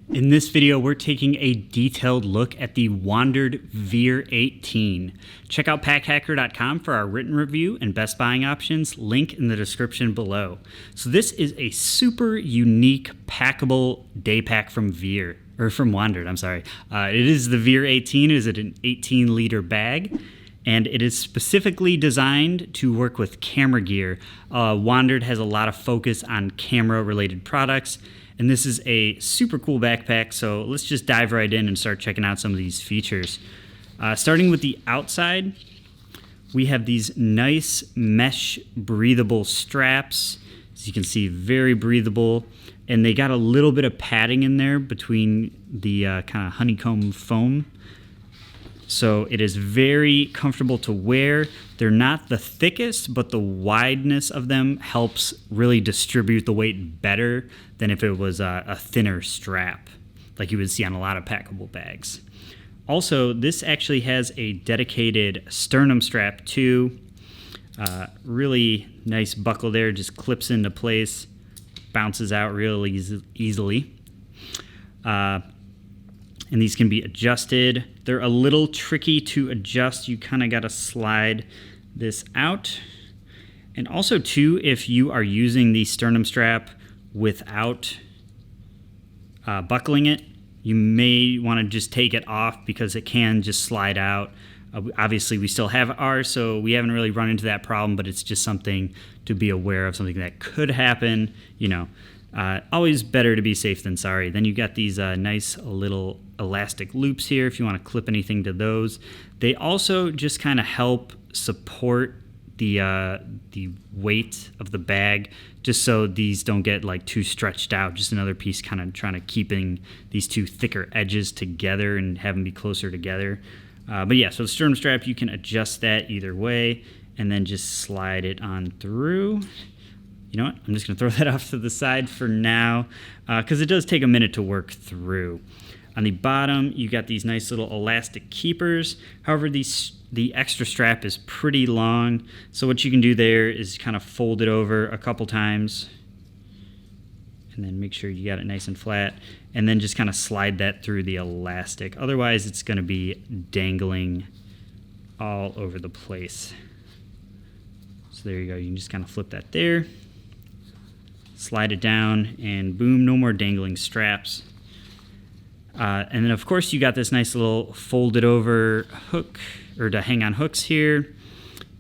In this video, we're taking a detailed look at the WANDRD VEER 18. Check out packhacker.com for our written review and best buying options, link in the description below. So this is a super unique packable day pack from VEER, or from WANDRD, I'm sorry. It is the VEER 18, it is an 18-liter bag, and it is specifically designed to work with camera gear. WANDRD has a lot of focus on camera-related products, and this is a super cool backpack, so let's just dive right in and start checking out some of these features. Starting with the outside, we have these nice mesh breathable straps. As you can see, very breathable, and they got a little bit of padding in there between the kind of honeycomb foam. So it is very comfortable to wear. They're not the thickest, but the wideness of them helps really distribute the weight better than if it was a thinner strap, like you would see on a lot of packable bags. Also, this actually has a dedicated sternum strap too. Really nice buckle there, just clips into place, bounces out real easily. And these can be adjusted. They're a little tricky to adjust. You kind of got to slide this out. And also too, if you are using the sternum strap without buckling it, you may want to just take it off because it can just slide out. Obviously, we still have ours, so we haven't really run into that problem, but it's just something to be aware of, something that could happen. You know, always better to be safe than sorry. Then you got these nice little elastic loops here if you want to clip anything to those. They also just kind of help support the weight of the bag, just so these don't get like too stretched out. Just another piece kind of trying to keeping these two thicker edges together and have them be closer together. But yeah, so the sternum strap, you can adjust that either way and then just slide it on through. You know what? I'm just going to throw that off to the side for now because it does take a minute to work through. On the bottom, you got these nice little elastic keepers. However, the extra strap is pretty long, so what you can do there is kind of fold it over a couple times and then make sure you got it nice and flat, and then just kind of slide that through the elastic. Otherwise, it's going to be dangling all over the place. So there you go. You can just kind of flip that there, slide it down, and boom, no more dangling straps. And then, of course, you got this nice little folded over hook, or to hang on hooks here.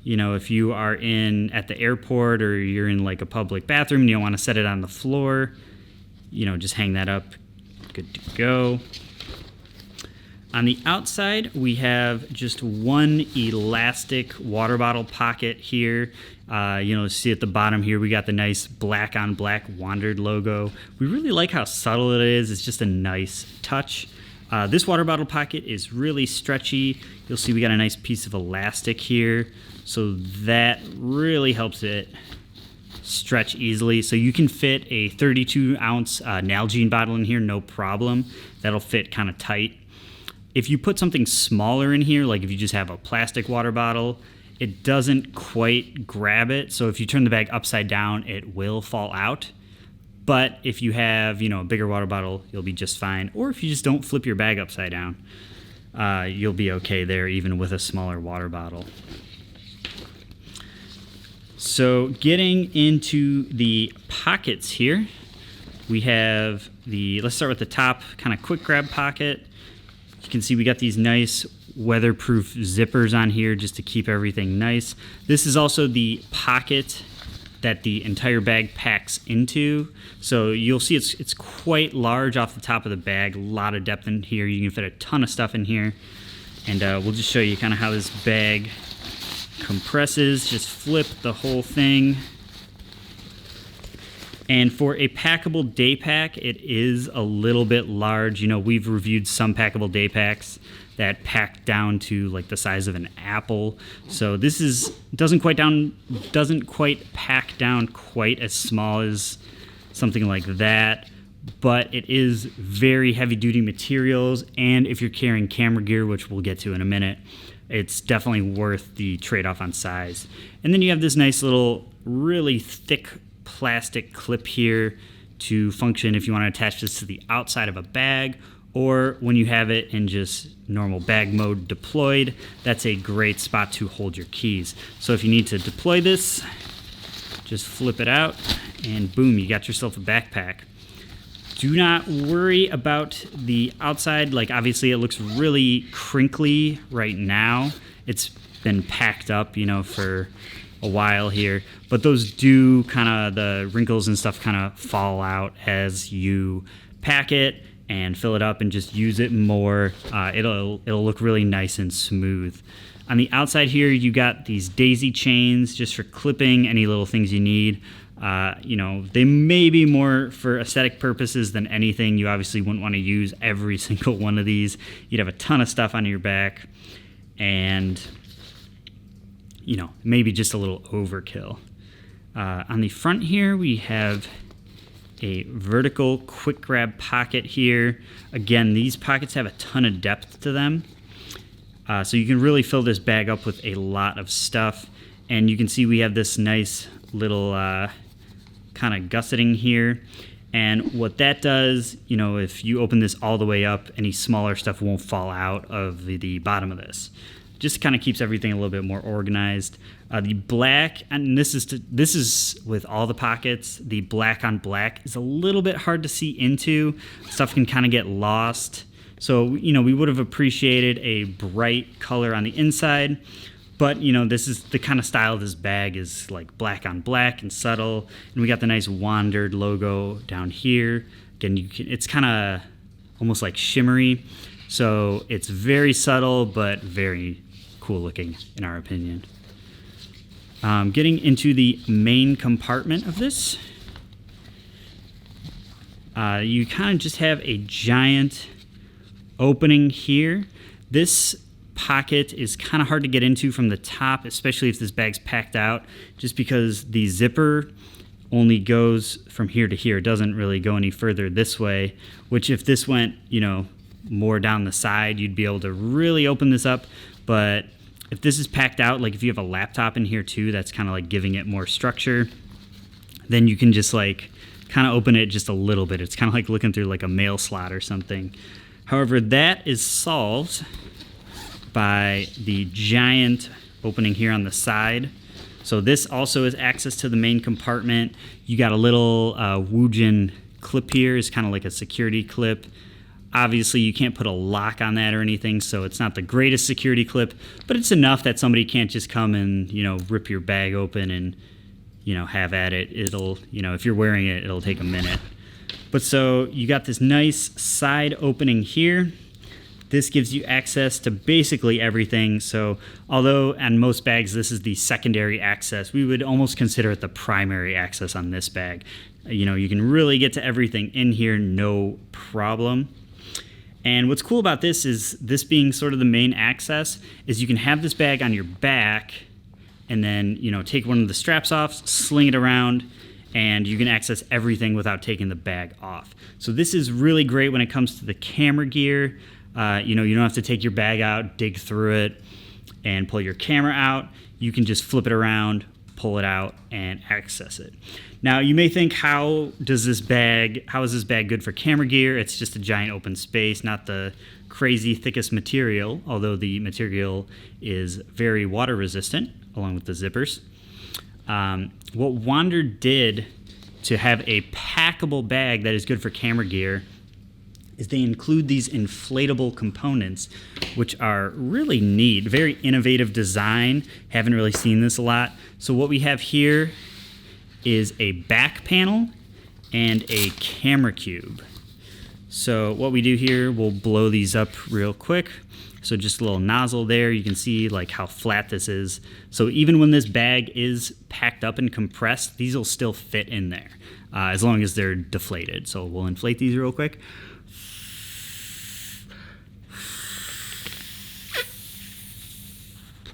You know, if you are at the airport or you're in like a public bathroom and you don't want to set it on the floor, you know, just hang that up. Good to go. On the outside, we have just one elastic water bottle pocket here. You know, see at the bottom here, we got the nice black on black WANDRD logo. We really like how subtle it is. It's just a nice touch. This water bottle pocket is really stretchy. You'll see we got a nice piece of elastic here, so that really helps it stretch easily. So you can fit a 32-ounce Nalgene bottle in here, no problem. That'll fit kind of tight. If you put something smaller in here, like if you just have a plastic water bottle, it doesn't quite grab it. So if you turn the bag upside down, it will fall out. But if you have, you know, a bigger water bottle, you'll be just fine. Or if you just don't flip your bag upside down, you'll be okay there, even with a smaller water bottle. So getting into the pockets here, we have let's start with the top kind of quick grab pocket. You can see we got these nice weatherproof zippers on here just to keep everything nice. This is also the pocket that the entire bag packs into. So you'll see it's quite large off the top of the bag. A lot of depth in here. You can fit a ton of stuff in here. And we'll just show you kind of how this bag compresses. Just flip the whole thing. And for a packable day pack, it is a little bit large. You know, we've reviewed some packable day packs that pack down to like the size of an apple. So this doesn't quite pack down quite as small as something like that, but it is very heavy duty materials. And if you're carrying camera gear, which we'll get to in a minute, it's definitely worth the trade-off on size. And then you have this nice little really thick plastic clip here to function if you want to attach this to the outside of a bag, or when you have it in just normal bag mode deployed, that's a great spot to hold your keys. So if you need to deploy this, just flip it out and boom, you got yourself a backpack. Do not worry about the outside. Like, obviously it looks really crinkly right now. It's been packed up, you know, for a while here, but those do kind of, the wrinkles and stuff kind of fall out as you pack it and fill it up and just use it more. It'll look really nice and smooth. On the outside here, you got these daisy chains just for clipping any little things you need. You know, they may be more for aesthetic purposes than anything. You obviously wouldn't want to use every single one of these. You'd have a ton of stuff on your back, and you know, maybe just a little overkill. On the front here, we have a vertical quick grab pocket here. Again, these pockets have a ton of depth to them. So you can really fill this bag up with a lot of stuff. And you can see we have this nice little kind of gusseting here. And what that does, you know, if you open this all the way up, any smaller stuff won't fall out of the bottom of this. Just kind of keeps everything a little bit more organized. The black, and this is with all the pockets, the black on black is a little bit hard to see into. Stuff can kind of get lost. So, you know, we would have appreciated a bright color on the inside, but, you know, this is the kind of style of this bag, is like black on black and subtle. And we got the nice WANDRD logo down here. Again, it's kind of almost like shimmery. So it's very subtle, but very cool looking in our opinion. Getting into the main compartment of this, you kind of just have a giant opening here. This pocket is kind of hard to get into from the top, especially if this bag's packed out, just because the zipper only goes from here to here. It doesn't really go any further this way, which if this went, you know, more down the side, you'd be able to really open this up. But if this is packed out, like if you have a laptop in here too, that's kind of like giving it more structure, then you can just like kind of open it just a little bit. It's kind of like looking through like a mail slot or something. However, that is solved by the giant opening here on the side. So this also is access to the main compartment. You got a little Woojin clip here. It's kind of like a security clip. Obviously, you can't put a lock on that or anything, so it's not the greatest security clip, but it's enough that somebody can't just come and, you know, rip your bag open and, you know, have at it. It'll, you know, if you're wearing it, it'll take a minute. But so you got this nice side opening here. This gives you access to basically everything. So although on most bags this is the secondary access, we would almost consider it the primary access on this bag. You know, you can really get to everything in here, no problem. And what's cool about this is, this being sort of the main access, is you can have this bag on your back and then, you know, take one of the straps off, sling it around, and you can access everything without taking the bag off. So this is really great when it comes to the camera gear. You know, you don't have to take your bag out, dig through it, and pull your camera out. You can just flip it around, pull it out, and access it. Now, you may think, how is this bag good for camera gear? It's just a giant open space, not the crazy thickest material, although the material is very water resistant, along with the zippers. What WANDRD did to have a packable bag that is good for camera gear is they include these inflatable components, which are really neat, very innovative design. Haven't really seen this a lot. So what we have here is a back panel and a camera cube. So what we do here, we'll blow these up real quick. So just a little nozzle there. You can see like how flat this is. So even when this bag is packed up and compressed, these will still fit in there as long as they're deflated. So we'll inflate these real quick.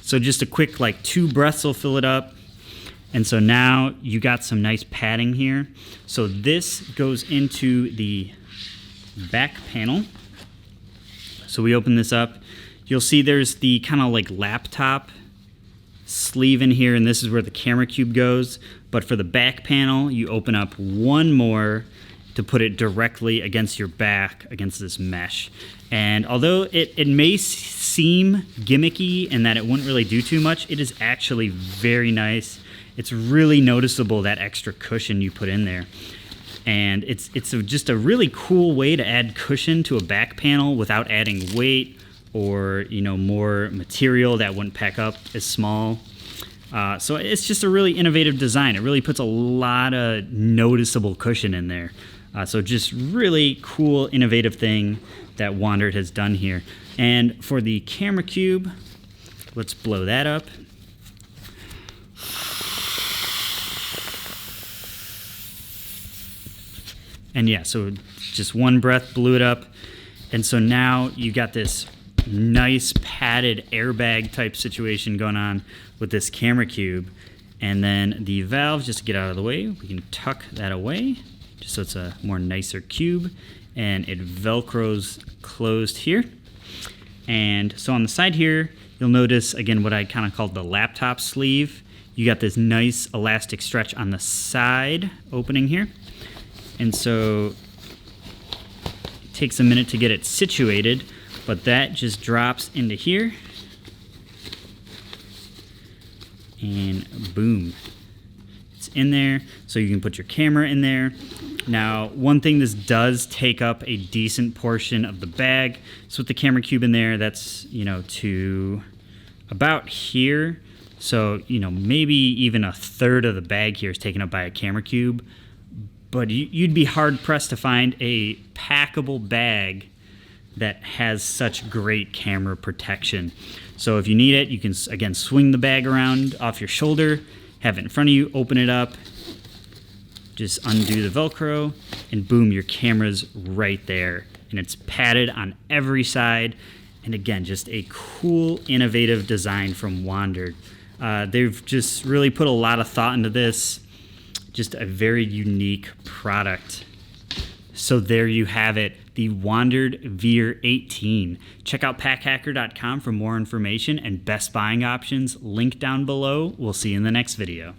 So just a quick like 2 breaths will fill it up. And so now you got some nice padding here. So this goes into the back panel. So we open this up. You'll see there's the kind of like laptop sleeve in here, and this is where the camera cube goes. But for the back panel, you open up one more, to put it directly against your back, against this mesh. And although it may seem gimmicky and that it wouldn't really do too much, it is actually very nice. It's really noticeable, that extra cushion you put in there. And it's just a really cool way to add cushion to a back panel without adding weight or, you know, more material that wouldn't pack up as small. So it's just a really innovative design. It really puts a lot of noticeable cushion in there. So just really cool, innovative thing that WANDRD has done here. And for the camera cube, let's blow that up. And yeah, so just one breath blew it up. And so now you got this nice padded airbag type situation going on with this camera cube. And then the valve, just to get out of the way, we can tuck that away just so it's a more nicer cube, and it velcros closed here. And so on the side here, you'll notice again what I kind of called the laptop sleeve. You got this nice elastic stretch on the side opening here. And so it takes a minute to get it situated, but that just drops into here. And boom, it's in there. So you can put your camera in there. Now, one thing, this does take up a decent portion of the bag. So with the camera cube in there, that's, you know, to about here. So, you know, maybe even a third of the bag here is taken up by a camera cube. But you'd be hard pressed to find a packable bag that has such great camera protection. So if you need it, you can, again, swing the bag around off your shoulder, have it in front of you, open it up, just undo the Velcro, and boom, your camera's right there. And it's padded on every side. And again, just a cool, innovative design from WANDRD. They've just really put a lot of thought into this. Just a very unique product. So there you have it, the WANDRD VEER 18. Check out packhacker.com for more information and best buying options. Link down below. We'll see you in the next video.